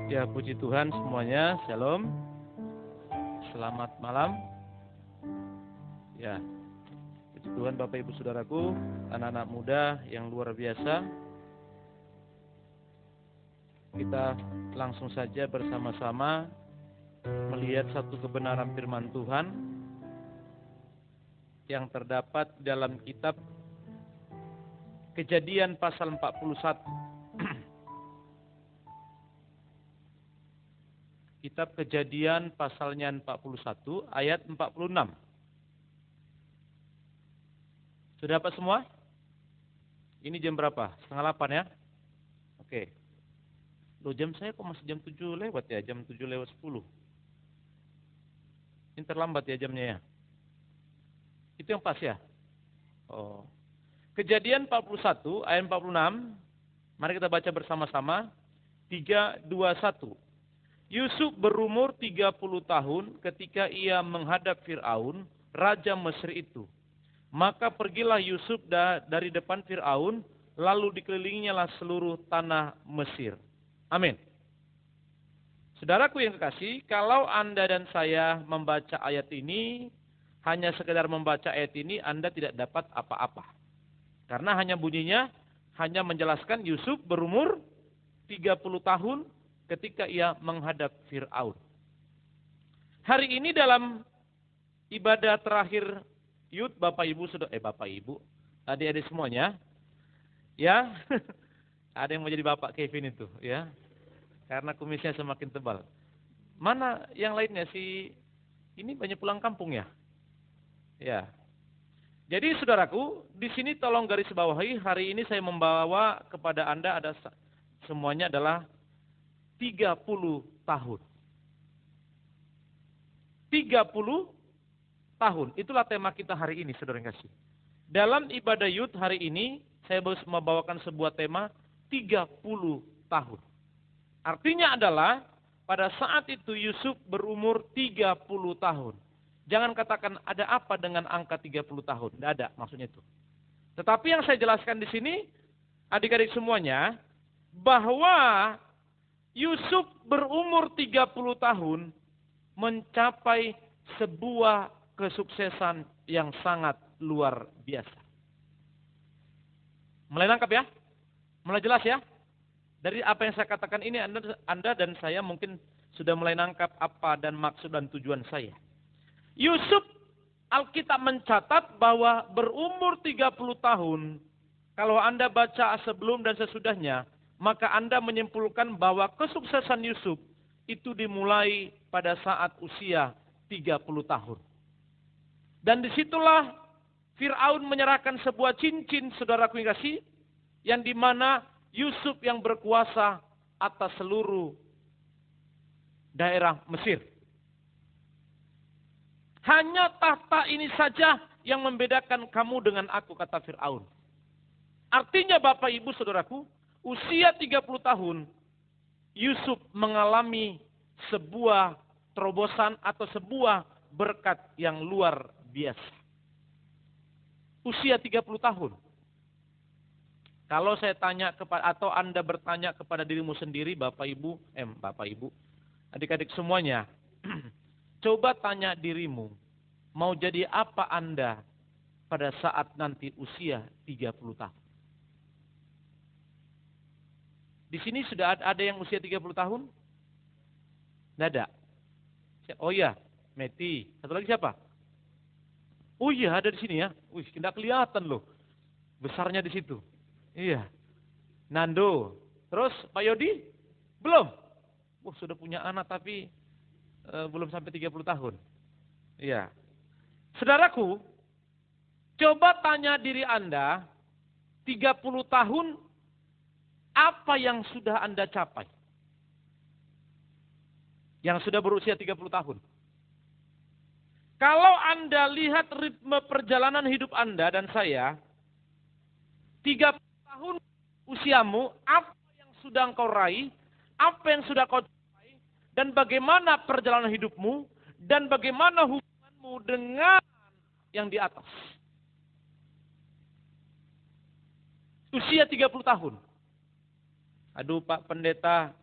Ya, puji Tuhan semuanya. Shalom. Selamat malam. Ya, puji Tuhan Bapak Ibu Saudaraku, anak-anak muda yang luar biasa. Kita langsung saja bersama-sama melihat satu kebenaran firman Tuhan yang terdapat dalam kitab Kejadian pasal 41. Kitab Kejadian pasalnya 41 ayat 46. Sudah dapat semua? Ini jam berapa? 7:30 ya? Oke. Loh, jam saya kok masih jam 7 lewat ya? Jam 7 lewat 10. Ini terlambat ya jamnya ya? Itu yang pas ya? Oh. Kejadian 41 ayat 46. Mari kita baca bersama-sama. 3, 2, 1. Yusuf berumur 30 tahun ketika ia menghadap Fir'aun, raja Mesir itu. Maka pergilah Yusuf dari depan Fir'aun, lalu dikelilinginya seluruh tanah Mesir. Amin. Saudaraku yang kekasih, kalau Anda dan saya membaca ayat ini, hanya sekedar membaca ayat ini, Anda tidak dapat apa-apa. Karena hanya bunyinya, hanya menjelaskan Yusuf berumur 30 tahun ketika ia menghadap Fir'aun. Hari ini dalam ibadah terakhir Yud, Bapak Ibu, adik-adik semuanya, ya, ada yang mau jadi Bapak Kevin itu, ya, karena kumisnya semakin tebal. Mana yang lainnya sih? Ini banyak pulang kampung ya, ya. Jadi saudaraku, di sini tolong garis bawahi, hari ini saya membawa kepada Anda ada semuanya adalah 30 tahun. 30 tahun. Itulah tema kita hari ini, saudara yang kasih. Dalam ibadah Yud hari ini, saya membawakan sebuah tema 30 tahun. Artinya adalah, pada saat itu Yusuf berumur 30 tahun. Jangan katakan ada apa dengan angka 30 tahun. Tidak ada maksudnya itu. Tetapi yang saya jelaskan di sini, adik-adik semuanya, bahwa Yusuf berumur 30 tahun mencapai sebuah kesuksesan yang sangat luar biasa. Mulai nangkap ya? Mulai jelas ya? Dari apa yang saya katakan ini Anda dan saya mungkin sudah mulai nangkap apa dan maksud dan tujuan saya. Yusuf, Alkitab mencatat bahwa berumur 30 tahun, kalau Anda baca sebelum dan sesudahnya, maka Anda menyimpulkan bahwa kesuksesan Yusuf itu dimulai pada saat usia 30 tahun. Dan disitulah Fir'aun menyerahkan sebuah cincin, saudaraku yang kasih, yang dimana Yusuf yang berkuasa atas seluruh daerah Mesir. Hanya tahta ini saja yang membedakan kamu dengan aku, kata Fir'aun. Artinya Bapak Ibu Saudaraku, usia 30 tahun, Yusuf mengalami sebuah terobosan atau sebuah berkat yang luar biasa. Usia 30 tahun. Kalau saya tanya kepada, atau Anda bertanya kepada dirimu sendiri, Bapak Ibu, adik-adik semuanya, coba tanya dirimu, mau jadi apa Anda pada saat nanti usia 30 tahun? Di sini sudah ada yang usia 30 tahun? Tidak ada. Oh iya, Meti. Satu lagi siapa? Oh iya, ada di sini ya. Wih, tidak kelihatan loh. Besarnya di situ. Iya. Nando. Terus Pak Yodi? Belum. Sudah punya anak tapi belum sampai 30 tahun. Iya. Saudaraku, coba tanya diri Anda, 30 tahun, apa yang sudah Anda capai? Yang sudah berusia 30 tahun. Kalau Anda lihat ritme perjalanan hidup Anda dan saya, 30 tahun usiamu, apa yang sudah engkau raih, apa yang sudah kau capai, dan bagaimana perjalanan hidupmu, dan bagaimana hubunganmu dengan yang di atas. Usia 30 tahun. Aduh Pak Pendeta,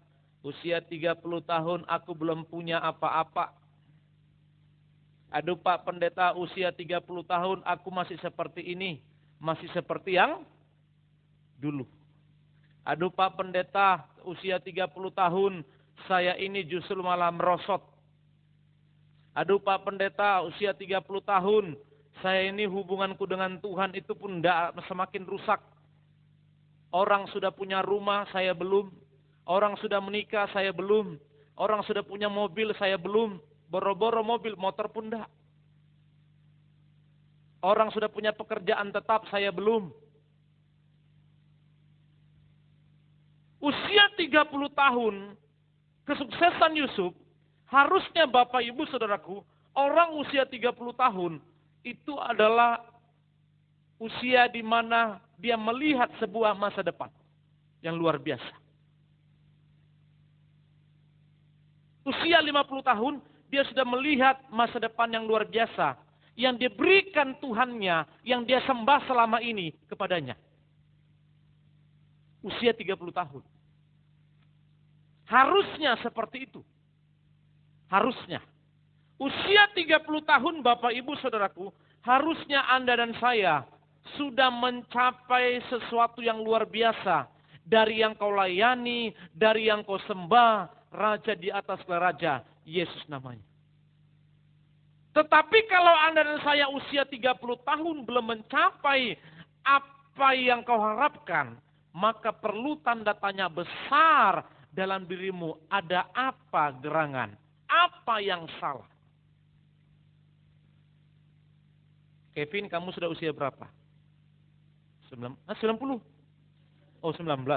Usia 30 tahun aku belum punya apa-apa. Aduh Pak Pendeta, usia 30 tahun aku masih seperti ini. Masih seperti yang dulu. Aduh Pak Pendeta, usia 30 tahun saya ini justru malah merosot. Aduh Pak Pendeta, usia 30 tahun saya ini hubunganku dengan Tuhan itu pun semakin rusak. Orang sudah punya rumah, saya belum. Orang sudah menikah, saya belum. Orang sudah punya mobil, saya belum. Boro-boro mobil, motor pun enggak. Orang sudah punya pekerjaan tetap, saya belum. Usia 30 tahun, kesuksesan Yusuf, harusnya Bapak Ibu Saudaraku, orang usia 30 tahun, itu adalah usia di mana dia melihat sebuah masa depan yang luar biasa. Usia 50 tahun, dia sudah melihat masa depan yang luar biasa. Yang diberikan Tuhannya, yang dia sembah selama ini kepadanya. Usia 30 tahun. Harusnya seperti itu. Harusnya. Usia 30 tahun Bapak Ibu Saudaraku, harusnya Anda dan saya sudah mencapai sesuatu yang luar biasa. Dari yang kau layani, dari yang kau sembah, Raja di atas raja, Yesus namanya. Tetapi kalau Anda dan saya usia 30 tahun belum mencapai apa yang kau harapkan, maka perlu tanda tanya besar dalam dirimu. Ada apa gerangan? Apa yang salah? Kevin, kamu sudah usia berapa? 90. Oh, 19.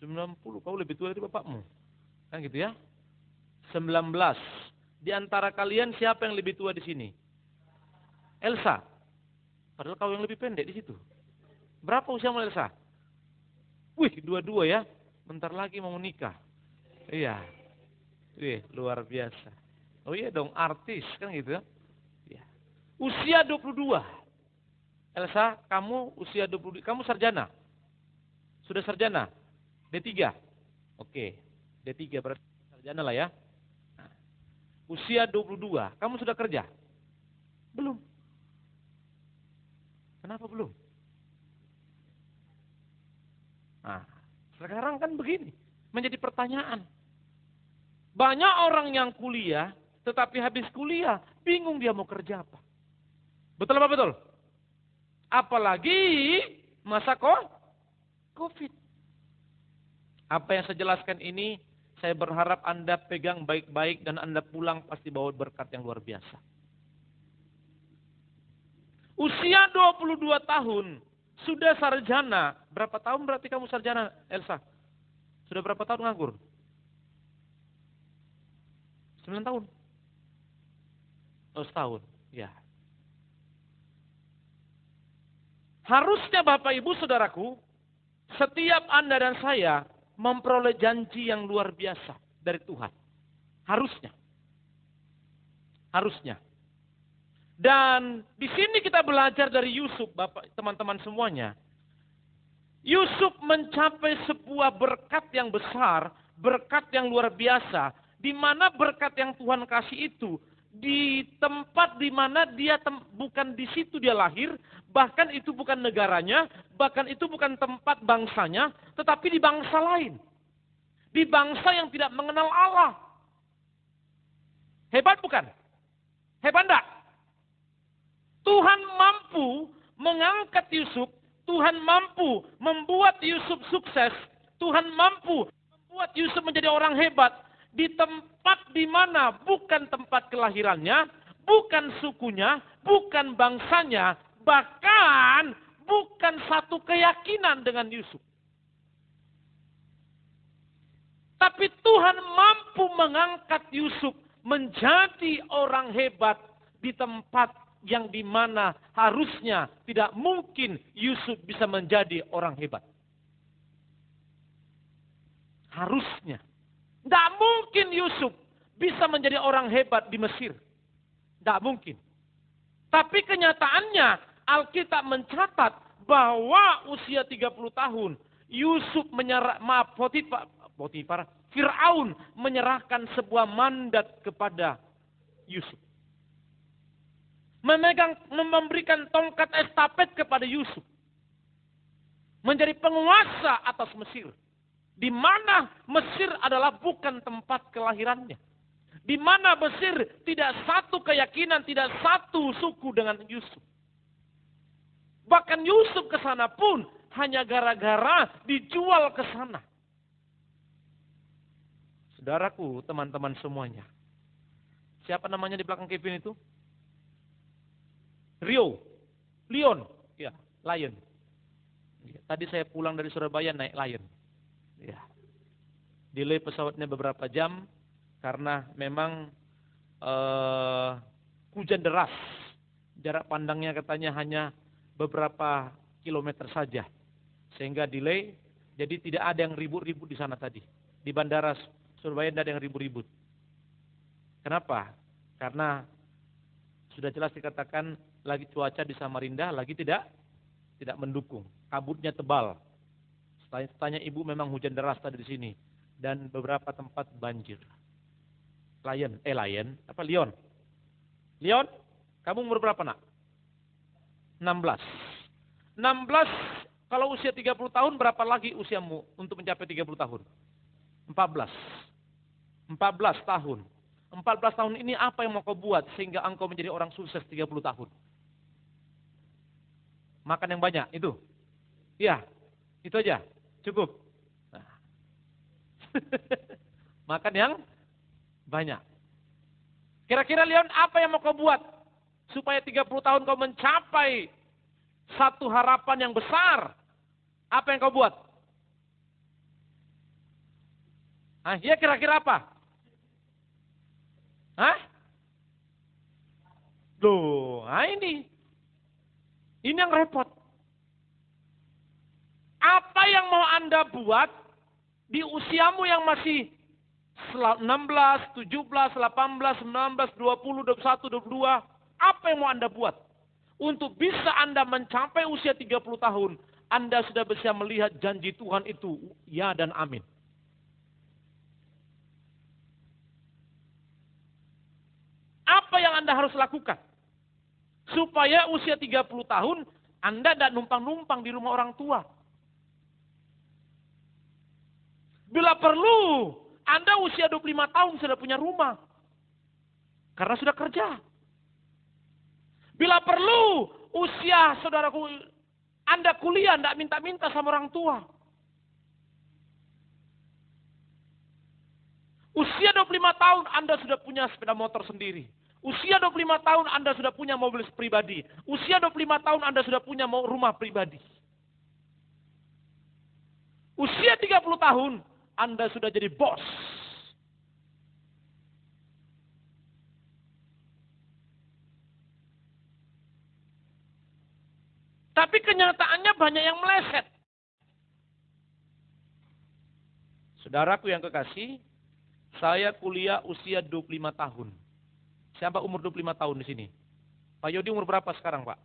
90, kau lebih tua dari bapakmu. Kan gitu ya? 19. Di antara kalian siapa yang lebih tua di sini? Elsa. Padahal kau yang lebih pendek di situ. Berapa usiamu Elsa? Wih, dua-dua ya. Bentar lagi mau menikah. Iya. Wih, luar biasa. Oh iya dong, artis kan gitu ya. Iya. Usia 22. Elsa, kamu usia 22. Kamu sarjana? Sudah sarjana? D3? Oke. D3 berarti sarjana lah ya. Nah, usia 22. Kamu sudah kerja? Belum. Kenapa belum? Nah, sekarang kan begini. Menjadi pertanyaan. Banyak orang yang kuliah, tetapi habis kuliah, bingung dia mau kerja apa. Betul apa betul? Apalagi masa COVID. Apa yang saya jelaskan ini, saya berharap Anda pegang baik-baik dan Anda pulang pasti bawa berkat yang luar biasa. Usia 22 tahun, sudah sarjana. Berapa tahun berarti kamu sarjana, Elsa? Sudah berapa tahun nganggur? 9 tahun. Oh, setahun. Ya. Harusnya Bapak Ibu Saudaraku, setiap Anda dan saya memperoleh janji yang luar biasa dari Tuhan. Harusnya. Harusnya. Dan di sini kita belajar dari Yusuf, Bapak, teman-teman semuanya. Yusuf mencapai sebuah berkat yang besar, berkat yang luar biasa, di mana berkat yang Tuhan kasih itu di tempat di mana dia bukan di situ dia lahir, bahkan itu bukan negaranya, bahkan itu bukan tempat bangsanya, tetapi di bangsa lain. Di bangsa yang tidak mengenal Allah. Hebat bukan? Hebat enggak? Tuhan mampu mengangkat Yusuf, Tuhan mampu membuat Yusuf sukses, Tuhan mampu membuat Yusuf menjadi orang hebat di tempat di mana bukan tempat kelahirannya, bukan sukunya, bukan bangsanya, bahkan bukan satu keyakinan dengan Yusuf. Tapi Tuhan mampu mengangkat Yusuf menjadi orang hebat di tempat yang dimana harusnya tidak mungkin Yusuf bisa menjadi orang hebat. Harusnya. Tidak mungkin Yusuf bisa menjadi orang hebat di Mesir. Tidak mungkin. Tapi kenyataannya Alkitab mencatat bahwa usia 30 tahun Yusuf Potifar, Firaun menyerahkan sebuah mandat kepada Yusuf. Memberikan tongkat estafet kepada Yusuf. Menjadi penguasa atas Mesir. Di mana Mesir adalah bukan tempat kelahirannya. Di mana Mesir tidak satu keyakinan, tidak satu suku dengan Yusuf. Bahkan Yusuf ke sana pun hanya gara-gara dijual ke sana. Saudaraku, teman-teman semuanya. Siapa namanya di belakang Kevin itu? Leon. Ya, Lion. Ya, tadi saya pulang dari Surabaya naik Lion. Ya. Delay pesawatnya beberapa jam karena memang hujan deras. Jarak pandangnya katanya hanya beberapa kilometer saja. Sehingga delay, jadi tidak ada yang ribut-ribut di sana tadi. Di bandara Surabaya tidak ada yang ribut-ribut. Kenapa? Karena sudah jelas dikatakan lagi cuaca di Samarinda lagi tidak mendukung. Kabutnya tebal. Tanya ibu memang hujan deras tadi di sini dan beberapa tempat banjir. Leon, kamu umur berapa nak? 16. Kalau usia 30 tahun berapa lagi usiamu untuk mencapai 30 tahun? 14 tahun. 14 tahun ini apa yang mau kau buat sehingga engkau menjadi orang sukses 30 tahun? Makan yang banyak, itu. Iya, itu aja. Cukup. Nah. Makan yang banyak. Kira-kira Leon, apa yang mau kau buat supaya 30 tahun kau mencapai satu harapan yang besar? Apa yang kau buat? Ya kira-kira apa? Ini yang repot. Apa yang mau Anda buat di usiamu yang masih 16, 17, 18, 19, 20, 21, 22. Apa yang mau Anda buat? Untuk bisa Anda mencapai usia 30 tahun, Anda sudah bisa melihat janji Tuhan itu, ya dan amin. Apa yang Anda harus lakukan? Supaya usia 30 tahun, Anda tidak numpang-numpang di rumah orang tua. Bila perlu, Anda usia 25 tahun sudah punya rumah. Karena sudah kerja. Bila perlu, usia saudaraku, Anda kuliah, tidak minta-minta sama orang tua. Usia 25 tahun, Anda sudah punya sepeda motor sendiri. Usia 25 tahun Anda sudah punya mobil pribadi. Usia 25 tahun Anda sudah punya rumah pribadi. Usia 30 tahun Anda sudah jadi bos. Tapi kenyataannya banyak yang meleset. Saudaraku yang kekasih, saya kuliah usia 25 tahun. Siapa umur 25 tahun di sini? Pak Yodi umur berapa sekarang, Pak?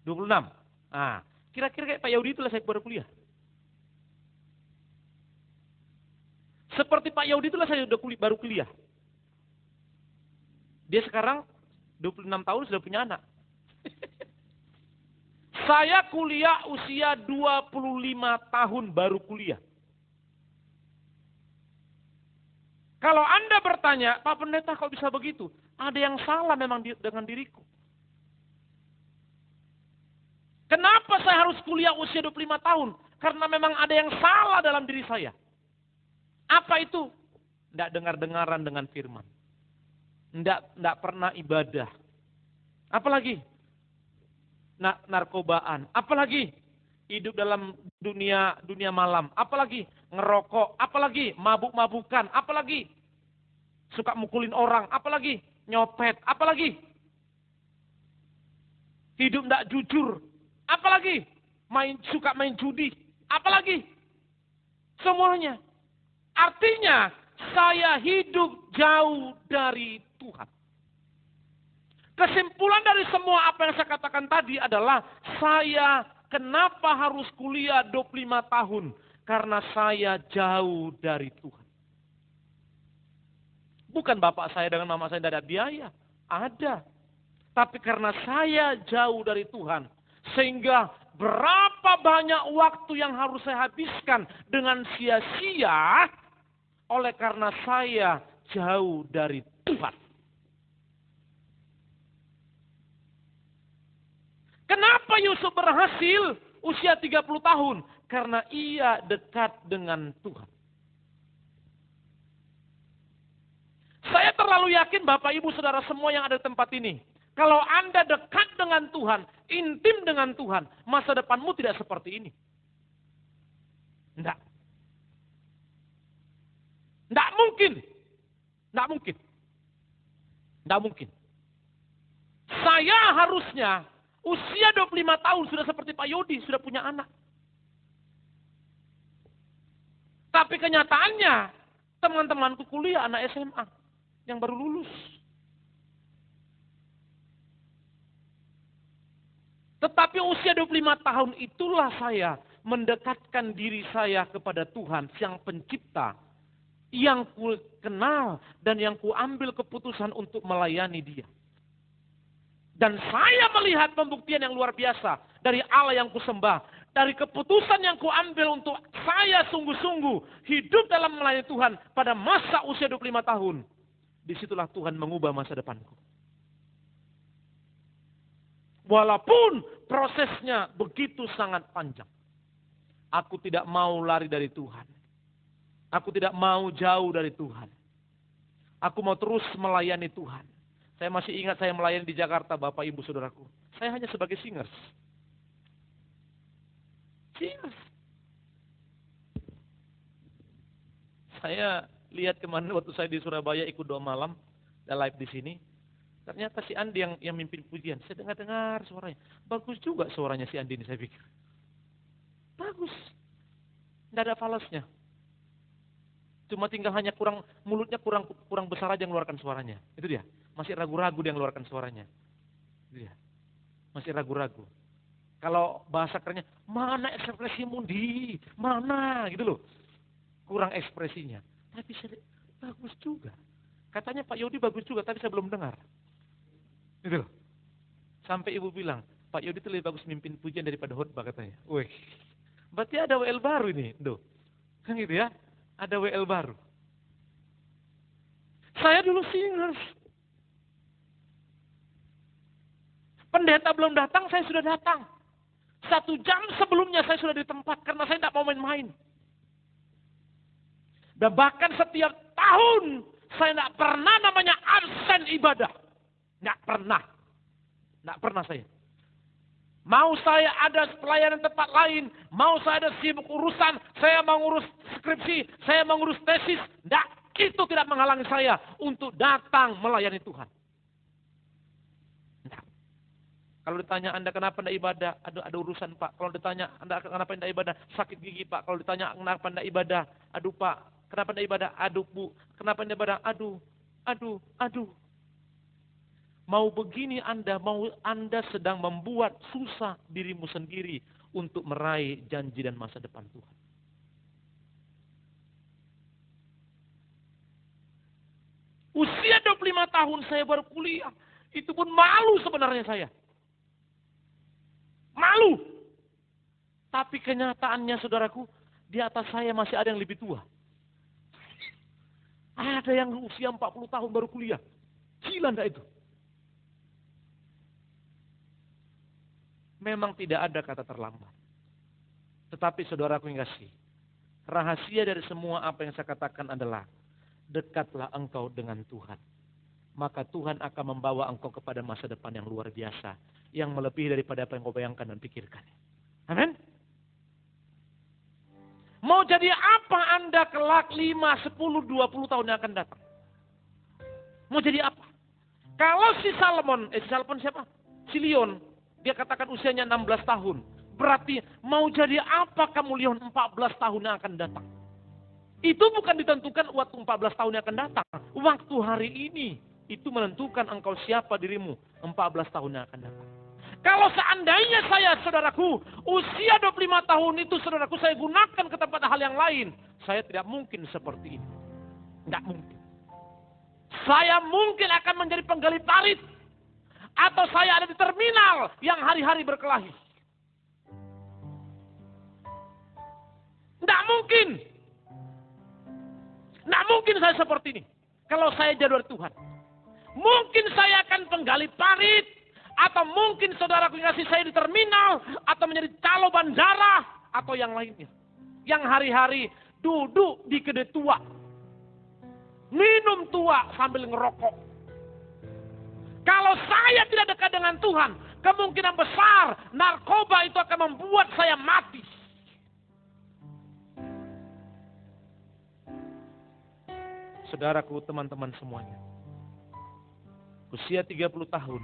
26. Kira-kira kayak Pak Yodi itulah saya baru kuliah. Seperti Pak Yodi itulah saya baru kuliah. Dia sekarang 26 tahun sudah punya anak. Saya kuliah usia 25 tahun baru kuliah. Kalau Anda bertanya, Pak Pendeta kok bisa begitu? Ada yang salah memang dengan diriku. Kenapa saya harus kuliah usia 25 tahun? Karena memang ada yang salah dalam diri saya. Apa itu? Tidak dengar-dengaran dengan firman. Tidak pernah ibadah. Apalagi? Narkobaan. Apalagi? Hidup dalam dunia malam. Apalagi? Ngerokok. Apalagi? Mabuk-mabukan. Apalagi? Suka mukulin orang. Apalagi? Nyopet. Apalagi? Hidup tidak jujur. Apalagi? Suka main judi. Apalagi? Semuanya. Artinya, saya hidup jauh dari Tuhan. Kesimpulan dari semua apa yang saya katakan tadi adalah, saya kenapa harus kuliah 25 tahun? karena saya jauh dari Tuhan. Bukan bapak saya dengan mama saya tidak ada biaya. Ada. Tapi karena saya jauh dari Tuhan. Sehingga berapa banyak waktu yang harus saya habiskan dengan sia-sia. Oleh karena saya jauh dari Tuhan. Kenapa Yusuf berhasil usia 30 tahun? Karena ia dekat dengan Tuhan. Saya terlalu yakin Bapak Ibu Saudara semua yang ada di tempat ini. Kalau Anda dekat dengan Tuhan, intim dengan Tuhan, masa depanmu tidak seperti ini. Enggak. Enggak mungkin. Enggak mungkin. Enggak mungkin. Saya harusnya usia 25 tahun sudah seperti Pak Yodi, sudah punya anak. Tapi kenyataannya, teman-temanku kuliah, anak SMA. Yang baru lulus. Tetapi usia 25 tahun itulah saya mendekatkan diri saya kepada Tuhan yang pencipta. Yang ku kenal dan yang ku ambil keputusan untuk melayani Dia. Dan saya melihat pembuktian yang luar biasa dari Allah yang kusembah. Dari keputusan yang ku ambil untuk saya sungguh-sungguh hidup dalam melayani Tuhan pada masa usia 25 tahun. Disitulah Tuhan mengubah masa depanku. Walaupun prosesnya begitu sangat panjang. Aku tidak mau lari dari Tuhan. Aku tidak mau jauh dari Tuhan. Aku mau terus melayani Tuhan. Saya masih ingat saya melayani di Jakarta, Bapak Ibu Saudaraku. Saya hanya sebagai singers. Singers. Saya lihat kemarin waktu saya di Surabaya ikut doa malam, dan live di sini. Ternyata si Andi yang mimpin pujian. Saya dengar suaranya. Bagus juga suaranya si Andi ini saya pikir. Bagus. Tidak ada falasnya. Cuma tinggal hanya mulutnya kurang besar aja yang mengeluarkan suaranya. Itu dia. Masih ragu-ragu dia mengeluarkan suaranya. Itu dia. Masih ragu-ragu. Kalau bahasa kerennya, mana ekspresimu di? Mana? Gitu loh. Kurang ekspresinya. Tapi saya bagus juga. Katanya Pak Yodi bagus juga, tapi saya belum dengar. Gitu loh. Sampai ibu bilang, Pak Yodi itu lebih bagus mimpin pujian daripada khotbah katanya. Wih. Berarti ada WL baru ini. Duh. Kan gitu ya. Ada WL baru. Saya dulu singers. Pendeta belum datang, saya sudah datang. 1 jam sebelumnya saya sudah di tempat karena saya tidak mau main-main. Dan bahkan setiap tahun saya tidak pernah namanya absen ibadah. Tidak pernah. Tidak pernah saya. Mau saya ada pelayanan tempat lain, mau saya ada sibuk urusan, saya mau ngurus skripsi, saya mau ngurus tesis, tidak. Itu tidak menghalangi saya untuk datang melayani Tuhan. Tidak. Kalau ditanya Anda kenapa tidak ibadah, ada urusan Pak. Kalau ditanya Anda kenapa tidak ibadah, sakit gigi Pak. Kalau ditanya kenapa tidak ibadah, aduh Pak. Kenapa tidak ibadah, aduh Bu. Kenapa tidak ibadah, aduh. Mau begini mau Anda sedang membuat susah dirimu sendiri untuk meraih janji dan masa depan Tuhan. Usia 25 tahun saya baru kuliah. Itu pun malu sebenarnya saya. Malu. Tapi kenyataannya saudaraku, di atas saya masih ada yang lebih tua. Ada yang usia 40 tahun baru kuliah. Gila enggak itu? Memang tidak ada kata terlambat. Tetapi saudaraku yang kasih, rahasia dari semua apa yang saya katakan adalah, dekatlah engkau dengan Tuhan. Maka Tuhan akan membawa engkau kepada masa depan yang luar biasa. Yang melebihi daripada apa yang kau bayangkan dan pikirkan. Amin. Mau jadi apa Anda kelak 5, 10, 20 tahun yang akan datang? Mau jadi apa? Kalau si Salomon siapa? Si Leon, dia katakan usianya 16 tahun. Berarti mau jadi apa kamu Leon 14 tahun yang akan datang? Itu bukan ditentukan waktu 14 tahun yang akan datang. Waktu hari ini, itu menentukan engkau siapa dirimu 14 tahun yang akan datang. Kalau seandainya saya, saudaraku, usia 25 tahun itu, saudaraku, saya gunakan ke tempat hal yang lain, saya tidak mungkin seperti ini. Tidak mungkin. Saya mungkin akan menjadi penggali parit. Atau saya ada di terminal yang hari-hari berkelahi. Tidak mungkin. Tidak mungkin saya seperti ini. Kalau saya jauh dari Tuhan. Mungkin saya akan penggali parit. Atau mungkin saudaraku kasih saya di terminal. Atau menjadi calo bandara. Atau yang lainnya. Yang hari-hari duduk di kedai tua. Minum tua sambil ngerokok. Kalau saya tidak dekat dengan Tuhan. Kemungkinan besar narkoba itu akan membuat saya mati. Saudaraku, teman-teman semuanya. Usia 30 tahun.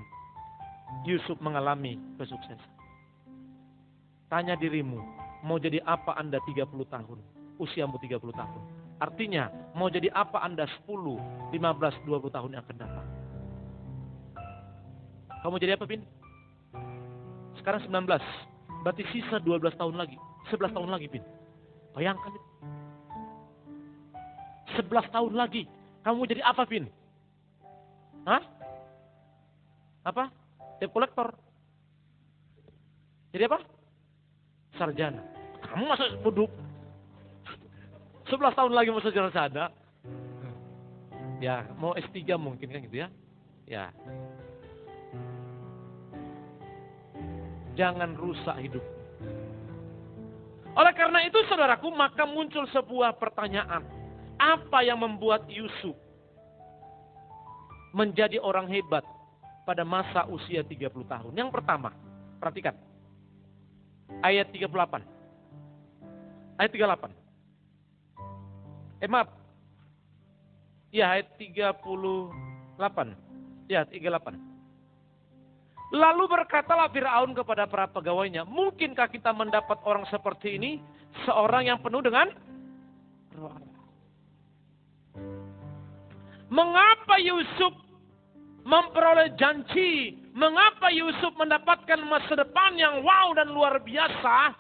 Yusuf mengalami kesuksesan. Tanya dirimu, mau jadi apa Anda 30 tahun? Usiamu 30 tahun. Artinya, mau jadi apa Anda 10, 15, 20 tahun yang akan datang? Kamu jadi apa, Bin? Sekarang 19. Berarti sisa 12 tahun lagi. 11 tahun lagi, Bin. Bayangkan itu. 11 tahun lagi. Kamu jadi apa, Bin? Hah? Apa? Debt collector. Jadi apa? Sarjana. Kamu masa duduk 11 tahun lagi masa sarjana? Ya, mau S3 mungkin kan gitu ya. Ya. Jangan rusak hidup. Oleh karena itu, saudaraku, maka muncul sebuah pertanyaan. Apa yang membuat Yusuf menjadi orang hebat pada masa usia 30 tahun? Yang pertama, perhatikan. Ayat 38. Ayat 38. Maaf. Ya, ayat 38. Ya, 38. Lalu berkatalah Firaun kepada para pegawainya, mungkinkah kita mendapat orang seperti ini, seorang yang penuh dengan roh Allah? Mengapa Yusuf memperoleh janji? Mengapa Yusuf mendapatkan masa depan yang wow dan luar biasa?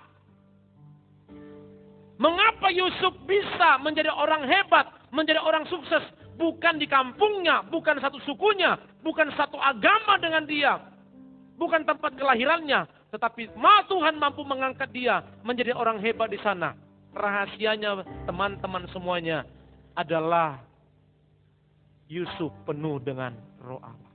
Mengapa Yusuf bisa menjadi orang hebat, menjadi orang sukses? Bukan di kampungnya, bukan satu sukunya, bukan satu agama dengan dia. Bukan tempat kelahirannya, tetapi Tuhan mampu mengangkat dia menjadi orang hebat di sana. Rahasianya, teman-teman semuanya, adalah Yusuf penuh dengan roh Allah.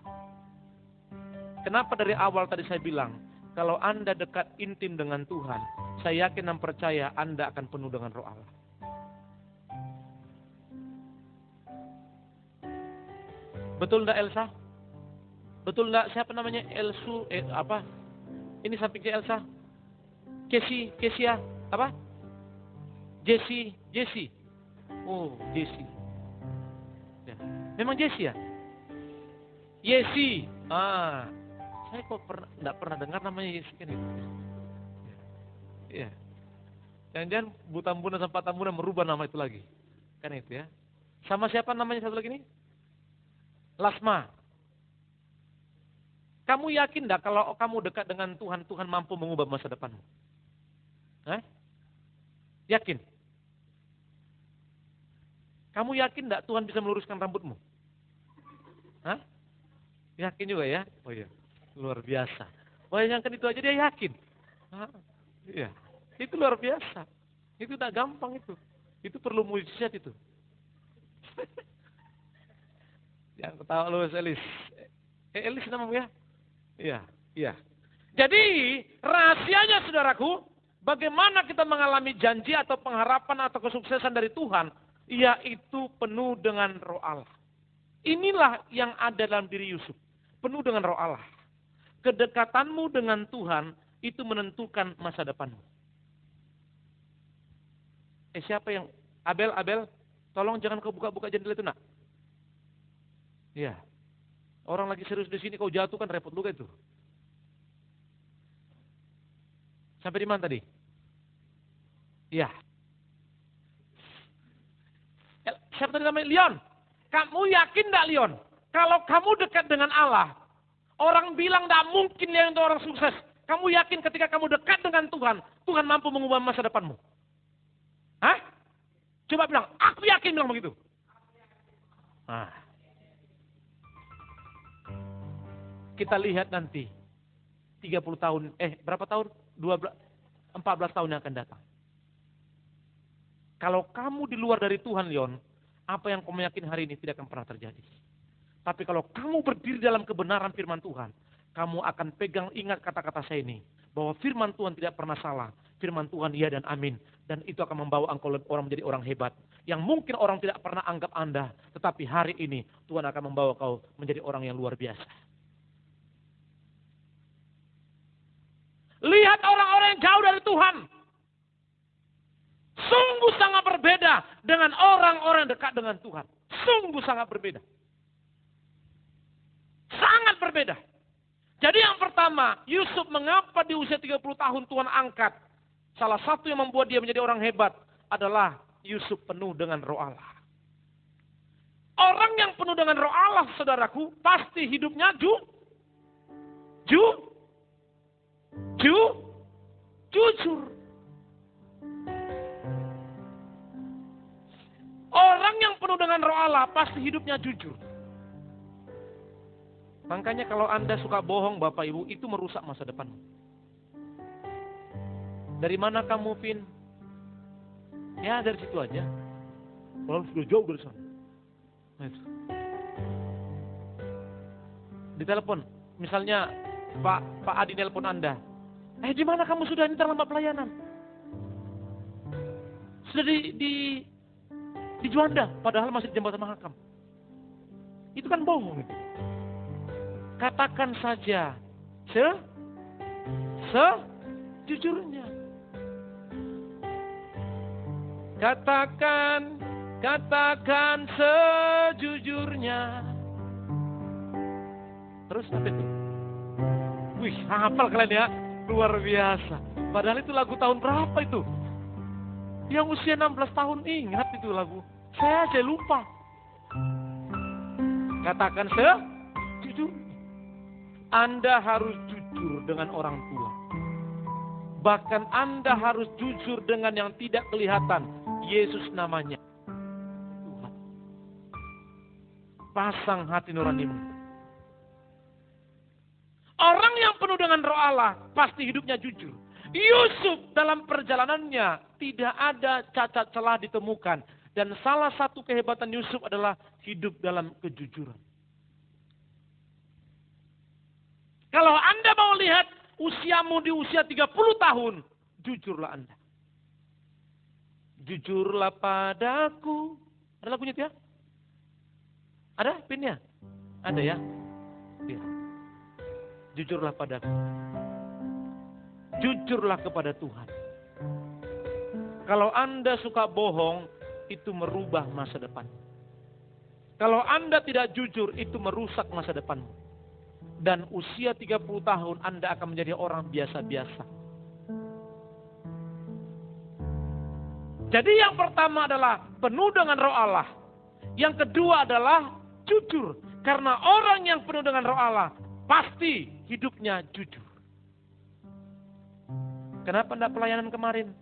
Kenapa dari awal tadi saya bilang, kalau Anda dekat intim dengan Tuhan, saya yakin dan percaya Anda akan penuh dengan roh Allah. Betul enggak, Elsa? Betul enggak? Siapa namanya? Elsu, apa? Ini sampingnya Elsa. Kesia, apa? Jesse. Oh, Jesse. Ya. Memang Jesse ya? Yesi. Saya kok enggak pernah dengar namanya Yesi kan itu. Ya. Jangan-jangan Bu Tambuna sama Pak Tambuna merubah nama itu lagi. Kan itu ya. Sama siapa namanya satu lagi nih? Lasma. Kamu yakin enggak kalau kamu dekat dengan Tuhan, Tuhan mampu mengubah masa depanmu? Hah? Yakin? Kamu yakin enggak Tuhan bisa meluruskan rambutmu? Hah? Yakin juga ya? Oh iya, luar biasa. Bayangkan itu aja dia yakin. Iya, itu luar biasa. Itu tak gampang itu. Itu perlu mujizat itu. Yang ketawa lu Elis. Elis namanya ya? Iya. Jadi rahasianya saudaraku, bagaimana kita mengalami janji atau pengharapan atau kesuksesan dari Tuhan, yaitu penuh dengan roh Allah. Inilah yang ada dalam diri Yusuf, penuh dengan roh Allah. Kedekatanmu dengan Tuhan itu menentukan masa depanmu. Siapa yang Abel, tolong jangan kau buka-buka jendela itu nak. Iya. Orang lagi serius di sini kau jatuh kan repot juga itu. Sampai di mana tadi? Iya. Siapa tadi namanya? Leon. Kamu yakin enggak Leon? Kalau kamu dekat dengan Allah, Orang bilang tidak mungkin dia untuk orang sukses. Kamu yakin ketika kamu dekat dengan Tuhan, Tuhan mampu mengubah masa depanmu? Hah? Coba bilang, aku yakin bilang begitu. Nah. Kita lihat nanti 30 tahun, berapa tahun? 14 tahun yang akan datang. Kalau kamu di luar dari Tuhan, Leon, apa yang kamu yakin hari ini tidak akan pernah terjadi. Tapi kalau kamu berdiri dalam kebenaran firman Tuhan, kamu akan pegang ingat kata-kata saya ini. Bahwa firman Tuhan tidak pernah salah. Firman Tuhan iya dan amin. Dan itu akan membawa engkau orang menjadi orang hebat. Yang mungkin orang tidak pernah anggap Anda. Tetapi hari ini Tuhan akan membawa kau menjadi orang yang luar biasa. Lihat orang-orang yang jauh dari Tuhan. Sungguh sangat berbeda dengan orang-orang yang dekat dengan Tuhan. Sungguh sangat berbeda. Sangat berbeda. Jadi yang pertama, Yusuf mengapa di usia 30 tahun Tuhan angkat? Salah satu yang membuat dia menjadi orang hebat adalah Yusuf penuh dengan Roh Allah. Orang yang penuh dengan Roh Allah, saudaraku, pasti hidupnya jujur. Orang yang penuh dengan Roh Allah pasti hidupnya jujur. Makanya kalau Anda suka bohong Bapak Ibu, itu merusak masa depan. Dari mana kamu, Vin? Ya dari situ aja. Kalau sudah jauh dari sana. Nah, itu. Di telepon, misalnya Pak Adi nelpon Anda. Di mana kamu sudah ini terlambat pelayanan? Sudah di Juanda, padahal masih di Jembatan Mahakam. Itu kan bohong itu. Katakan saja sejujurnya. Katakan sejujurnya. Terus apa itu? Wih, hafal kalian ya. Luar biasa. Padahal itu lagu tahun berapa itu? Yang usia 16 tahun ingat itu lagu. Saya aja lupa. Katakan sejujurnya. Anda harus jujur dengan orang tua. Bahkan Anda harus jujur dengan yang tidak kelihatan. Yesus namanya. Tuhan. Pasang hati nuranimu. Orang yang penuh dengan Roh Allah pasti hidupnya jujur. Yusuf dalam perjalanannya tidak ada cacat celah ditemukan. Dan salah satu kehebatan Yusuf adalah hidup dalam kejujuran. Kalau Anda mau lihat usiamu di usia 30 tahun, jujurlah Anda. Jujurlah padaku. Ada lagunya itu ya? Ada pinnya? Ada ya? Ya. Jujurlah padaku. Jujurlah kepada Tuhan. Kalau Anda suka bohong, itu merubah masa depan. Kalau Anda tidak jujur, itu merusak masa depanmu. Dan usia 30 tahun Anda akan menjadi orang biasa-biasa. Jadi yang pertama adalah penuh dengan Roh Allah. Yang kedua adalah jujur. Karena orang yang penuh dengan Roh Allah pasti hidupnya jujur. Kenapa tidak pelayanan kemarin?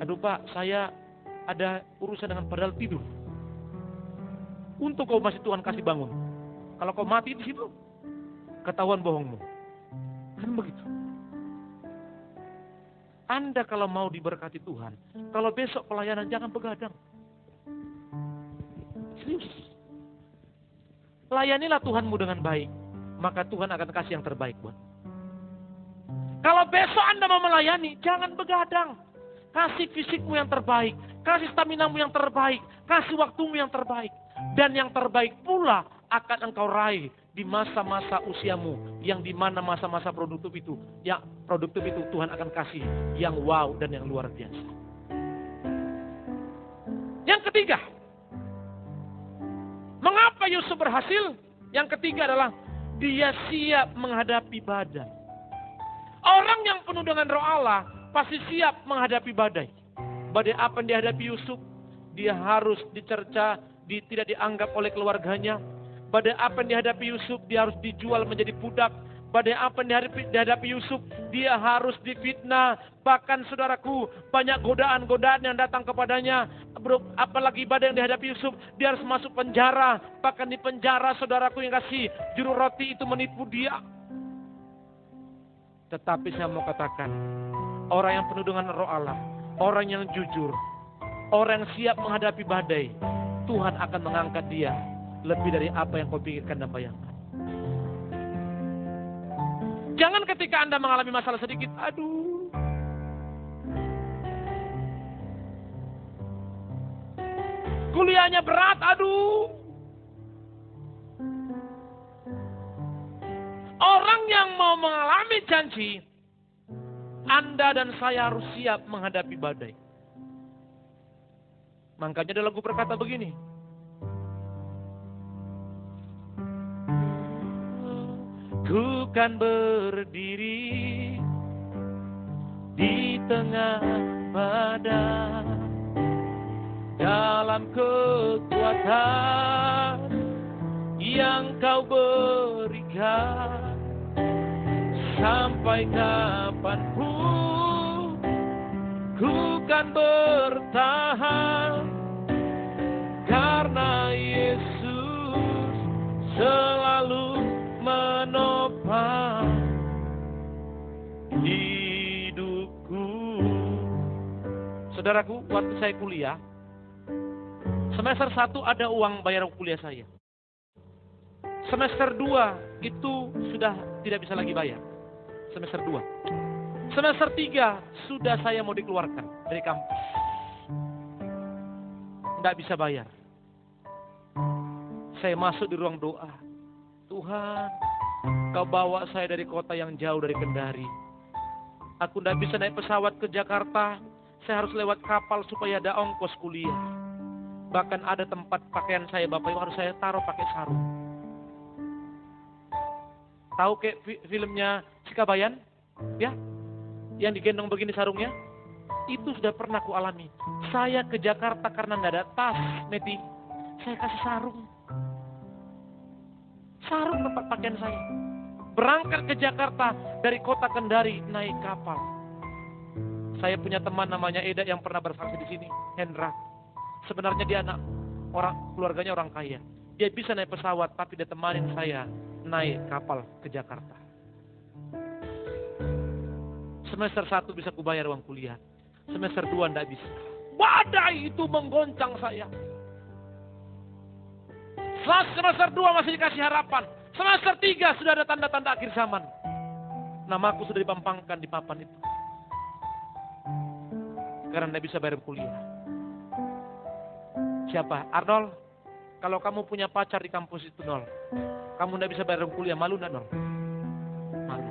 Aduh Pak, saya ada urusan dengan padahal tidur. Untuk kau masih Tuhan kasih bangun. Kalau kau mati di situ, ketahuan bohongmu. Kan begitu. Anda kalau mau diberkati Tuhan, kalau besok pelayanan jangan begadang. Serius. Layanilah Tuhanmu dengan baik, maka Tuhan akan kasih yang terbaik buat. Kalau besok Anda mau melayani, jangan begadang. Kasih fisikmu yang terbaik, kasih staminamu yang terbaik, kasih waktumu yang terbaik. Dan yang terbaik pula akan engkau raih di masa-masa usiamu. Yang di mana masa-masa produktif itu. Yang produktif itu Tuhan akan kasih yang wow dan yang luar biasa. Yang ketiga. Mengapa Yusuf berhasil? Yang ketiga adalah dia siap menghadapi badai. Orang yang penuh dengan Roh Allah pasti siap menghadapi badai. Badai apa yang dihadapi Yusuf? Dia harus dicerca, tidak dianggap oleh keluarganya. Badai apa yang dihadapi Yusuf, dia harus dijual menjadi budak. Badai apa yang dihadapi Yusuf, dia harus difitnah. Bahkan saudaraku, banyak godaan-godaan yang datang kepadanya. Apalagi badai yang dihadapi Yusuf, dia harus masuk penjara. Bahkan di penjara saudaraku yang kasih juru roti itu menipu dia. Tetapi saya mau katakan, orang yang penuh dengan Roh Allah, orang yang jujur, orang yang siap menghadapi badai, Tuhan akan mengangkat dia lebih dari apa yang kau pikirkan dan bayangkan. Jangan ketika Anda mengalami masalah sedikit, aduh, kuliahnya berat, aduh. Orang yang mau mengalami janji, Anda dan saya harus siap menghadapi badai. Makanya ada lagu berkata begini. Ku kan berdiri di tengah badai dalam kekuatan yang kau berikan. Sampai kapanpun ku kan bertahan, karena Yesus selalu menopang hidupku. Saudaraku, waktu saya kuliah, semester 1 ada uang bayar kuliah saya. Semester 2 itu sudah tidak bisa lagi bayar. Semester 2. Semester 3 sudah saya mau dikeluarkan dari kampus. Tidak bisa bayar. Saya masuk di ruang doa. Tuhan, Kau bawa saya dari kota yang jauh dari Kendari. Aku tidak bisa naik pesawat ke Jakarta. Saya harus lewat kapal supaya ada ongkos kuliah. Bahkan ada tempat pakaian saya, Bapak Ibu, harus saya taruh pakai sarung. Tahu kayak filmnya Sikabayan? Ya? Yang digendong begini sarungnya? Itu sudah pernah ku alami. Saya ke Jakarta karena nggak ada tas, Meti. Saya kasih sarung. Sarung tempat pakaian saya. Berangkat ke Jakarta dari kota Kendari naik kapal. Saya punya teman namanya Eda yang pernah bersaksi di sini, Hendra. Sebenarnya dia keluarganya orang kaya. Dia bisa naik pesawat, tapi dia temanin saya naik kapal ke Jakarta. Semester 1 bisa kubayar uang kuliah. Semester 2 tidak bisa. Badai itu menggoncang saya. Semester 2 masih dikasih harapan. Semester 3 sudah ada tanda-tanda akhir zaman. Namaku sudah dipampangkan di papan itu. Karena tidak bisa bayar kuliah. Siapa? Arnold? Kalau kamu punya pacar di kampus itu, Nol, kamu tidak bisa bayar kuliah, malu tidak, Nol? Malu.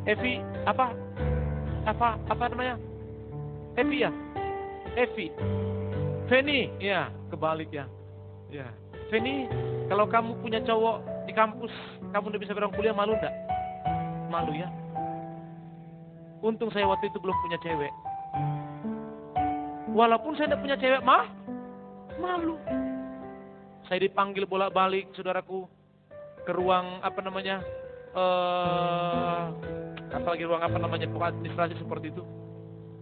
Evi, apa namanya? Evi ya? Evi. Feni, ya, kebalik ya. Ya. Feni, kalau kamu punya cowok di kampus, kamu tidak bisa bayar kuliah, malu tidak? Malu ya. Untung saya waktu itu belum punya cewek. Walaupun saya tidak punya cewek, malu. Saya dipanggil bolak-balik, saudaraku, ke ruang administrasi seperti itu.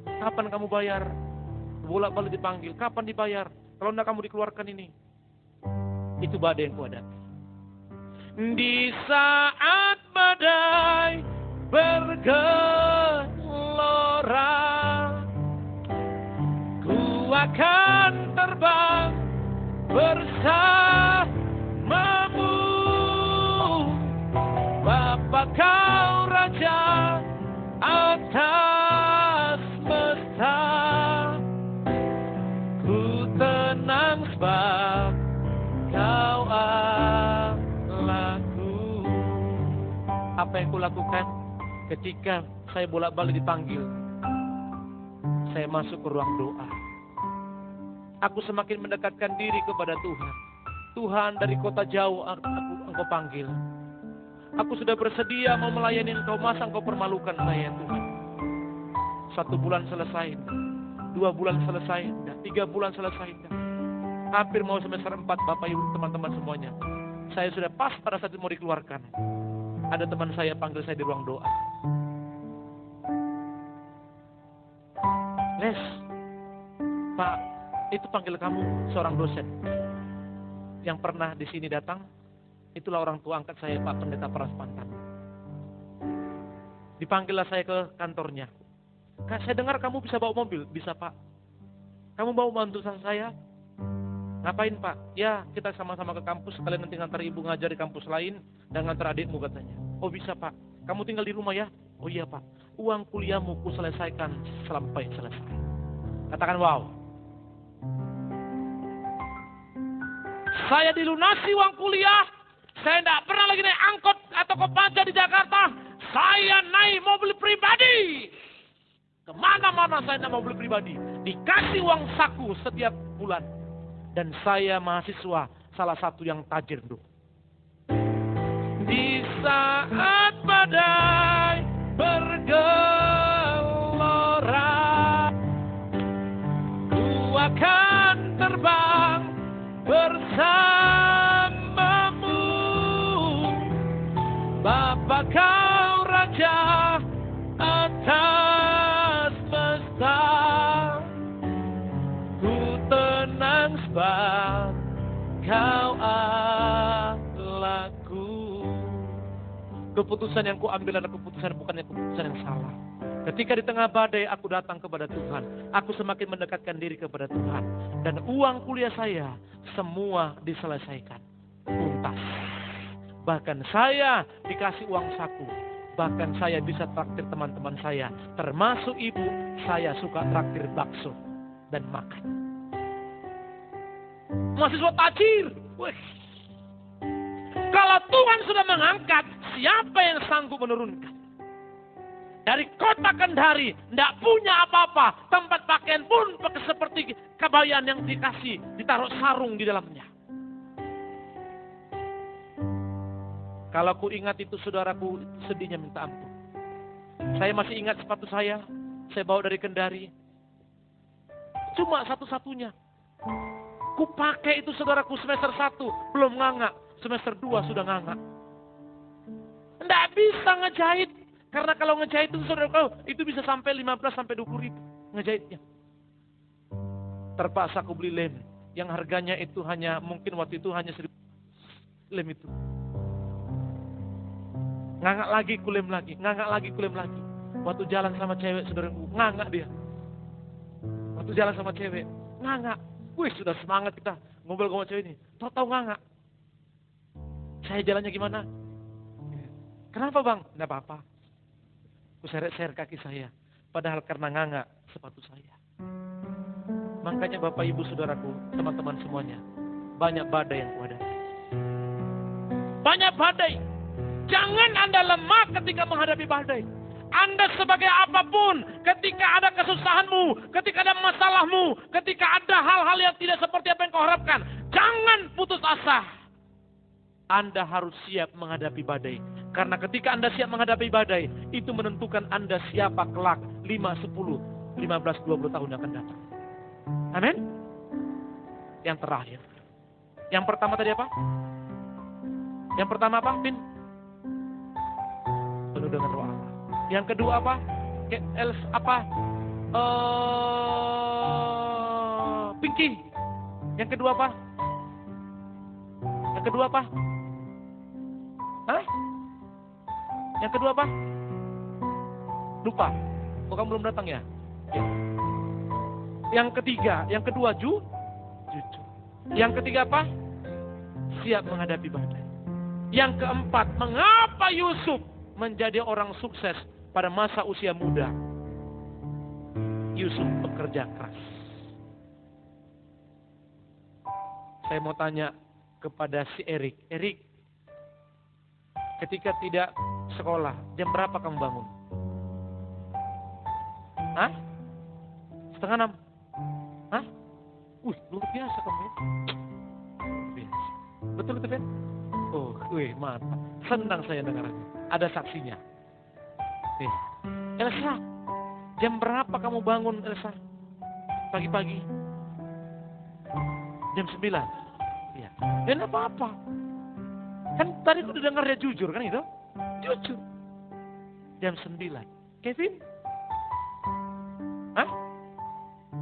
Kapan kamu bayar? Bolak-balik dipanggil. Kapan dibayar? Kalau tidak kamu dikeluarkan ini. Itu badai yang kuhadapi. Di saat badai bergelora, ku akan terbang bersamamu, Bapa Kau Raja atas semesta. Ku tenang sebab Kau Allahku. Apa yang kulakukan ketika saya bolak-balik dipanggil? Saya masuk ke ruang doa. Aku semakin mendekatkan diri kepada Tuhan. Tuhan, dari kota jauh Engkau panggil. Aku sudah bersedia mau melayani Engkau, masa Engkau permalukan saya, Tuhan. 1 bulan selesai, 2 bulan selesai, 3 bulan selesai. Hampir mau semester 4, Bapak Ibu, teman-teman semuanya. Saya sudah pas pada saat itu mau dikeluarkan. Ada teman saya panggil saya di ruang doa. Les, Pak, itu panggil kamu seorang dosen yang pernah di sini datang. Itulah orang tua angkat saya, Pak Pendeta Praspantan. Dipanggillah saya ke kantornya. Kak, saya dengar kamu bisa bawa mobil. Bisa, Pak. Kamu bawa bantu saya? Ngapain, Pak? Ya, kita sama-sama ke kampus, kalian nanti ngantar ibu ngajar di kampus lain, dan ngantar adikmu katanya. Oh bisa, Pak. Kamu tinggal di rumah ya? Oh iya, Pak. Uang kuliahmu ku selesaikan sampai selesai. Katakan wow. Saya dilunasi uang kuliah. Saya tidak pernah lagi naik angkot atau Kopaja di Jakarta. Saya naik mobil pribadi. Kemana-mana saya naik mobil pribadi. Dikasih uang saku setiap bulan. Dan saya mahasiswa salah satu yang tajir dulu. Di saat badai bergelora, ku akan terbang bersamamu. Bapa kau raja atas semesta. Tenang sebab kau Allahku. Keputusan yang kuambil adalah keputusan bukannya keputusan yang salah. Ketika di tengah badai aku datang kepada Tuhan, aku semakin mendekatkan diri kepada Tuhan. Dan uang kuliah saya semua diselesaikan tuntas. Bahkan saya dikasih uang saku. Bahkan saya bisa traktir teman-teman saya, termasuk ibu. Saya suka traktir bakso dan makan. Mahasiswa tajir. Wih. Kalau Tuhan sudah mengangkat, siapa yang sanggup menurunkan? Dari kota Kendari, tidak punya apa-apa. Tempat pakaian pun seperti kebayaan yang dikasih, ditaruh sarung di dalamnya. Kalau ku ingat itu, saudaraku, sedihnya minta ampun. Saya masih ingat sepatu saya bawa dari Kendari. Cuma satu-satunya. Ku pakai itu, saudaraku, semester 1 belum nganga, semester 2 sudah nganga. Nggak bisa ngejahit, karena kalau ngejahit itu, saudaraku, itu bisa sampai 15 sampai 20 ribu ngejahitnya. Terpaksa aku beli lem yang harganya itu hanya mungkin waktu itu hanya 1.000 lem itu. Nganga lagi, kulem lagi, nganga lagi, kulem lagi. Waktu jalan sama cewek, saudaraku, nganga dia. Waktu jalan sama cewek, nganga. Wih, sudah semangat kita ngobrol sama cewek ini. Tahu-tahu nganga. Saya jalannya gimana? Kenapa, Bang? Tidak apa-apa. Aku seret-seret kaki saya. Padahal karena nganga sepatu saya. Makanya Bapak Ibu Saudaraku, teman-teman semuanya, banyak badai yang kuhadapi. Banyak badai. Jangan Anda lemah ketika menghadapi badai. Anda sebagai apapun, ketika ada kesusahanmu, ketika ada masalahmu, ketika ada hal-hal yang tidak seperti apa yang kau harapkan, jangan putus asa. Anda harus siap menghadapi badai. Karena ketika Anda siap menghadapi badai, itu menentukan Anda siapa kelak 5, 10, 15, 20 tahun yang akan datang. Amin? Yang terakhir. Yang pertama tadi apa? Yang pertama apa, Pin? Penuh dengan roh Allah. Yang kedua apa? Pinky. Yang kedua apa? Yang kedua apa? Hah? Yang kedua apa? Lupa. Oh, kamu belum datang ya? Ya. Yang ketiga, yang kedua jujur. Yang ketiga apa? Siap menghadapi badai. Yang keempat, mengapa Yusuf menjadi orang sukses pada masa usia muda? Yusuf bekerja keras. Saya mau tanya kepada si Erik. Erik, ketika tidak sekolah, jam berapa kamu bangun? Hah? 5:30? Hah? Luar biasa kamu ya. Biasa. Betul itu, Ben? Oh, mantap. Senang saya dengarnya. Ada saksinya. Nih, Elsa, jam berapa kamu bangun, Elsa? Pagi-pagi. Jam 9. Iya. Dan apa-apa. Kan tadi udah dengar dia jujur kan itu? Jujur. Jam 9. Kevin? Hah?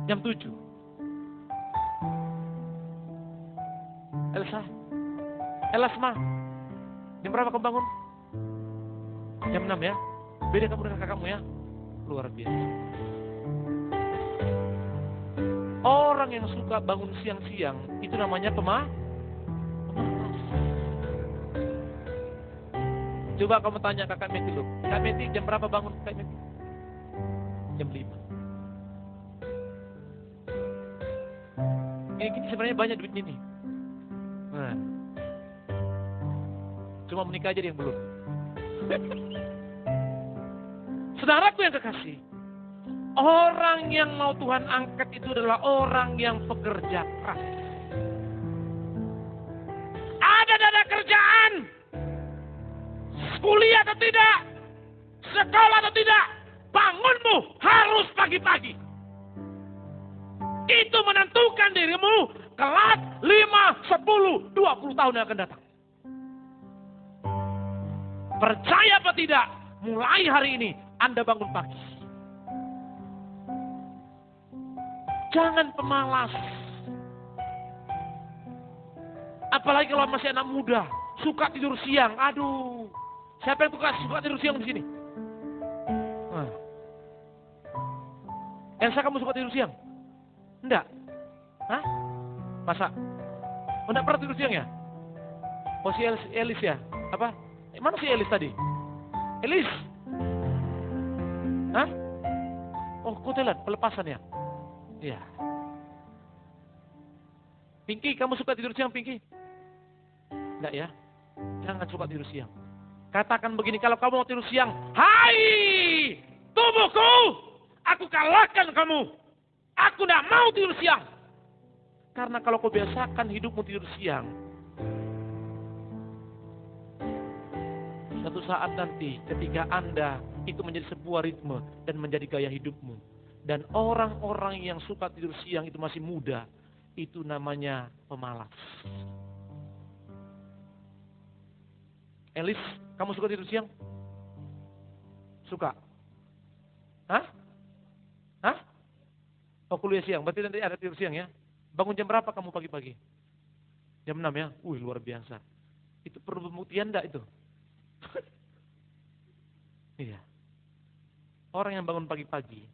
Jam 7. Elsa? Elasma? Jam berapa kamu bangun? Jam 6 ya? Beda kamu dengan kakakmu ya? Luar biasa. Orang yang suka bangun siang-siang, itu namanya pemalas. Coba kamu tanya kakak Meti dulu. Kak Meti jam berapa bangun Kak Meti? Jam 5. Ini sebenarnya banyak duit ini. Nah. Cuma menikah aja yang belum. Saudaraku yang kekasih, orang yang mau Tuhan angkat itu adalah orang yang pekerja keras. Ada kerjaan, kuliah atau tidak, sekolah atau tidak, bangunmu harus pagi-pagi. Itu menentukan dirimu kelak 5, 10, 20 tahun yang akan datang. Percaya apa tidak, mulai hari ini Anda bangun pagi. Jangan pemalas. Apalagi kalau masih anak muda, suka tidur siang. Aduh, siapa yang suka tidur siang di sini? Nah. Elsa, kamu suka tidur siang? Enggak? Hah? Masa? Oh, enggak pernah tidur siang ya? Oh, si Elis ya? Apa? Mana si Elis tadi? Elis? Hah? Oh, kok telat pelepasan ya? Iya. Pinky, kamu suka tidur siang, Pinky? Enggak ya? Jangan suka tidur siang. Katakan begini, kalau kamu mau tidur siang, hai tubuhku, aku kalahkan kamu. Aku tidak mau tidur siang. Karena kalau kau biasakan hidupmu tidur siang, suatu saat nanti ketika Anda itu menjadi sebuah ritme dan menjadi gaya hidupmu. Dan orang-orang yang suka tidur siang itu masih muda, itu namanya pemalas. Elis, kamu suka tidur siang? Suka? Hah? Hah? Oh, kuliah siang, berarti nanti ada tidur siang ya? Bangun jam berapa kamu pagi-pagi? Jam 6 ya? Luar biasa. Itu perlu pembuktian enggak itu? Iya. Orang yang bangun pagi-pagi,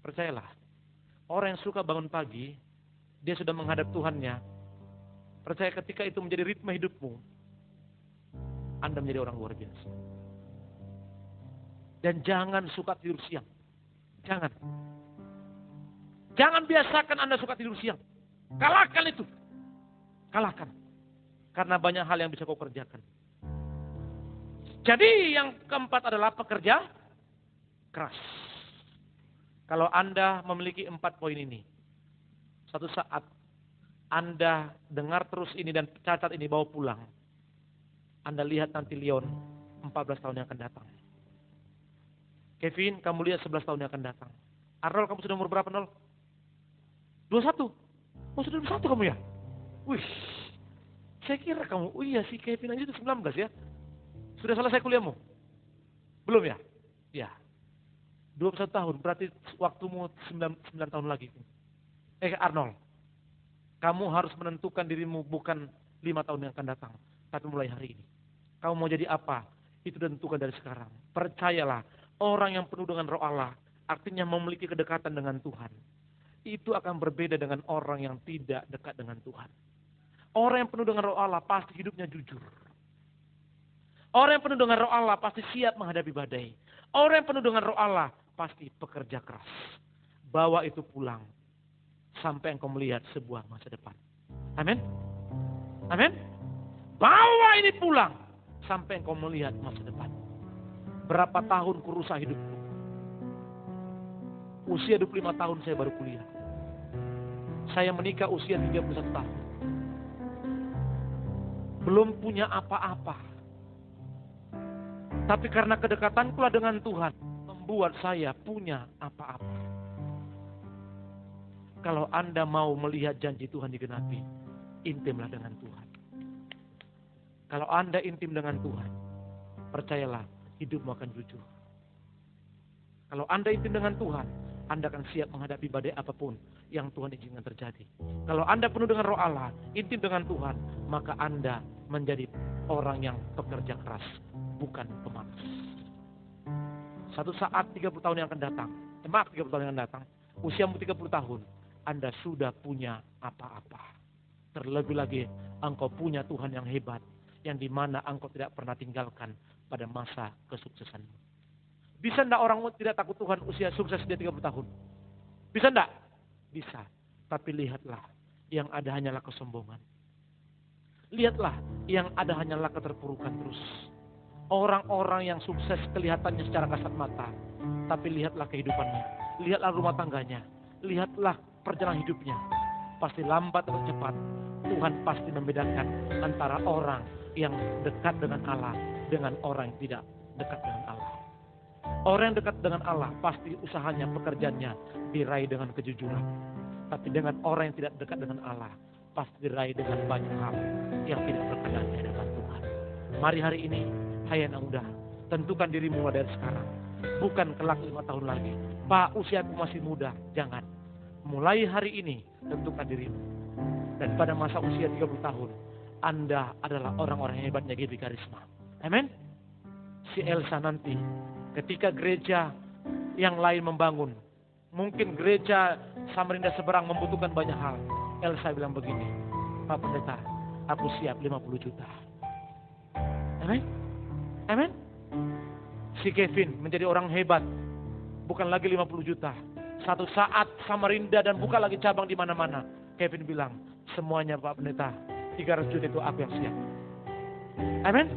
percayalah, orang yang suka bangun pagi, dia sudah menghadap Tuhannya. Percaya ketika itu menjadi ritme hidupmu, Anda menjadi orang luar biasa. Dan jangan suka tidur siang. Jangan. Jangan biasakan Anda suka tidur siang. Kalahkan itu. Kalahkan. Karena banyak hal yang bisa kau kerjakan. Jadi yang keempat adalah pekerja keras. Kalau Anda memiliki 4 poin ini, satu saat Anda dengar terus ini dan catat ini bawa pulang, Anda lihat nanti Leon 14 tahun yang akan datang. Kevin, kamu lihat 11 tahun yang akan datang. Arnold, kamu sudah umur berapa, Nol? 21. Oh, sudah 21 kamu ya? Wih, saya kira kamu, oh iya si Kevin aja itu 19 ya? Sudah selesai kuliahmu? Belum ya? Ya. 21 tahun, berarti waktumu 9 tahun lagi. Arnold, kamu harus menentukan dirimu bukan 5 tahun yang akan datang, tapi mulai hari ini. Kamu mau jadi apa? Itu ditentukan dari sekarang. Percayalah, orang yang penuh dengan Roh Allah, artinya memiliki kedekatan dengan Tuhan. Itu akan berbeda dengan orang yang tidak dekat dengan Tuhan. Orang yang penuh dengan Roh Allah pasti hidupnya jujur. Orang yang penuh dengan Roh Allah pasti siap menghadapi badai. Orang yang penuh dengan Roh Allah pasti pekerja keras. Bawa itu pulang sampai engkau melihat sebuah masa depan. Amin. Amin. Bawa ini pulang sampai engkau melihat masa depan. Berapa tahun kurusak hidupku? Usia 25 tahun saya baru kuliah. Saya menikah usia 31 tahun. Belum punya apa-apa. Tapi karena kedekatanku dengan Tuhan, membuat saya punya apa-apa. Kalau Anda mau melihat janji Tuhan digenapi, intimlah dengan Tuhan. Kalau Anda intim dengan Tuhan, percayalah hidupmu akan jujur. Kalau Anda intim dengan Tuhan, Anda akan siap menghadapi badai apapun yang Tuhan izinkan terjadi. Kalau Anda penuh dengan Roh Allah, intim dengan Tuhan, maka Anda menjadi orang yang pekerja keras, bukan pemalas. Satu saat 30 tahun yang akan datang, 30 tahun yang akan datang, usiamu 30 tahun, Anda sudah punya apa-apa. Terlebih lagi, engkau punya Tuhan yang hebat, yang dimana engkau tidak pernah tinggalkan pada masa kesuksesanmu. Bisa enggak orang tidak takut Tuhan usia sukses dia 30 tahun? Bisa enggak? Bisa. Tapi lihatlah, yang ada hanyalah kesombongan. Lihatlah, yang ada hanyalah keterpurukan terus. Orang-orang yang sukses kelihatannya secara kasat mata. Tapi lihatlah kehidupannya. Lihatlah rumah tangganya. Lihatlah perjalanan hidupnya. Pasti lambat atau cepat, Tuhan pasti membedakan antara orang yang dekat dengan Allah dengan orang yang tidak dekat dengan Allah. Orang yang dekat dengan Allah pasti usahanya, pekerjaannya diraih dengan kejujuran. Tapi dengan orang yang tidak dekat dengan Allah pasti diraih dengan banyak hal yang tidak berkenan di hadapan Tuhan. Mari hari ini, hai anak muda, tentukan dirimu mulai dari sekarang. Bukan kelak 5 tahun lagi. Pak, usiaku masih muda. Jangan. Mulai hari ini, tentukan dirimu. Dan pada masa usia 30 tahun, Anda adalah orang-orang yang hebatnya GBI Karisma. Amin. Si Elsa nanti, ketika gereja yang lain membangun, mungkin gereja Samarinda Seberang membutuhkan banyak hal. Elsa bilang begini, Pak Pendeta, aku siap 50 juta. Amin. Amin. Si Kevin menjadi orang hebat, bukan lagi 50 juta. Satu saat Samarinda dan buka lagi cabang di mana-mana. Kevin bilang, semuanya Pak Pendeta, 300 juta itu aku yang siap. Amin.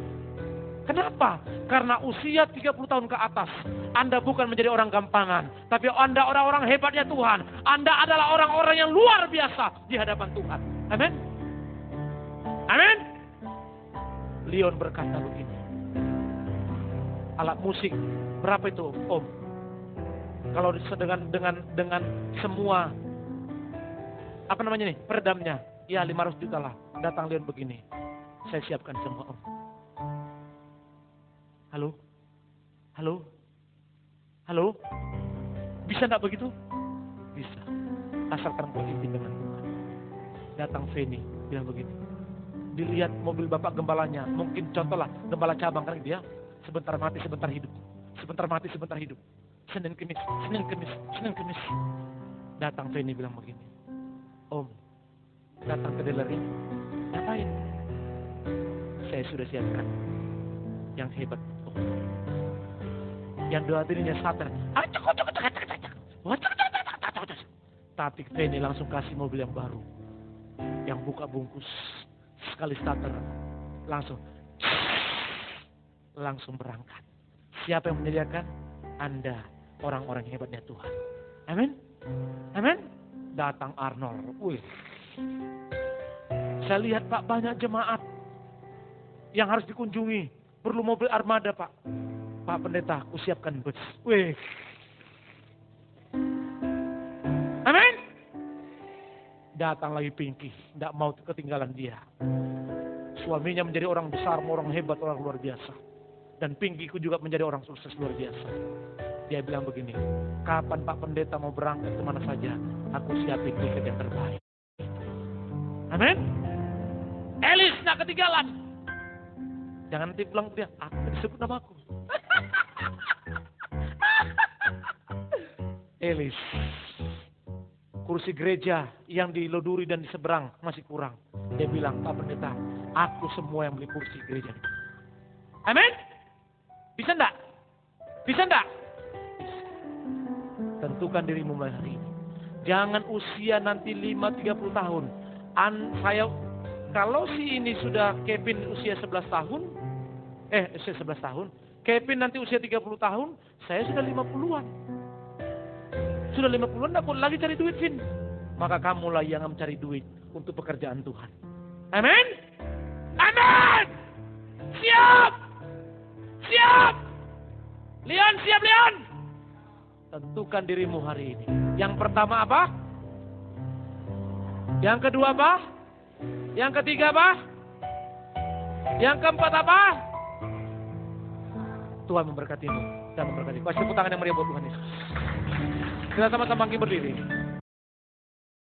Kenapa? Karena usia 30 tahun ke atas, Anda bukan menjadi orang gampangan, tapi Anda orang-orang hebatnya Tuhan. Anda adalah orang-orang yang luar biasa di hadapan Tuhan. Amin. Amin. Leon berkata begini, alat musik berapa itu Om? Kalau dengan semua apa namanya nih peredamnya, ya 500 juta lah. Datang Leon begini, saya siapkan semua Om. Halo? Halo? Halo? Bisa enggak begitu? Bisa. Asalkan kau intim dengan Tuhan. Datang Feni, bilang begini. Dilihat mobil bapak gembalanya. Mungkin contohlah, gembala cabang kan dia. Sebentar mati, sebentar hidup. Sebentar mati, sebentar hidup. Senin Kemis, Senin Kemis, Senin Kemis. Datang Feni bilang begini. Om, datang ke dealer ini. Ngapain? Saya sudah siapkan yang hebat. Yang dua dirinya sadar. Tapi Feni langsung kasih mobil yang baru. Yang buka bungkus. Sekali starter. Langsung berangkat. Siapa yang menyediakan? Anda. Orang-orang hebatnya Tuhan. Amin. Amin. Datang Arnold. Wih. Saya lihat Pak, banyak jemaat yang harus dikunjungi. Perlu mobil armada Pak. Pak Pendeta, aku siapkan bus. Wih. Amin. Datang lagi Pinky. Tidak mau ketinggalan dia. Suaminya menjadi orang besar, orang hebat, orang luar biasa. Dan Pinkyku juga menjadi orang sukses luar biasa. Dia bilang begini, kapan Pak Pendeta mau berangkat kemana saja, aku siapin tiket yang terbaik. Amin. Elis nak ketinggalan. Jangan nanti pulang dia, aku disebut namaku. Elis. Kursi gereja yang di Loduri dan di seberang masih kurang. Dia bilang, Pak Pendeta, aku semua yang beli kursi gereja. Amin. Bisa enggak? Bisa enggak? Bisa. Tentukan dirimu mulai hari ini. Jangan usia nanti 5-30 tahun. Kalau si ini sudah Kevin usia 11 tahun. Usia 11 tahun. Kevin nanti usia 30 tahun. Saya sudah 50-an. Sudah 50-an tidak boleh lagi cari duit, Vin. Maka kamulah yang mencari duit untuk pekerjaan Tuhan. Amin. Amin. Siap. Siap. Leon, siap Leon. Tentukan dirimu hari ini. Yang pertama apa? Yang kedua apa? Yang ketiga apa? Yang keempat apa? Tuhan memberkatimu dan memberkati. Kasih tepuk tangan yang meriah buat Tuhan Yesus. Kita sama-sama bangkit berdiri.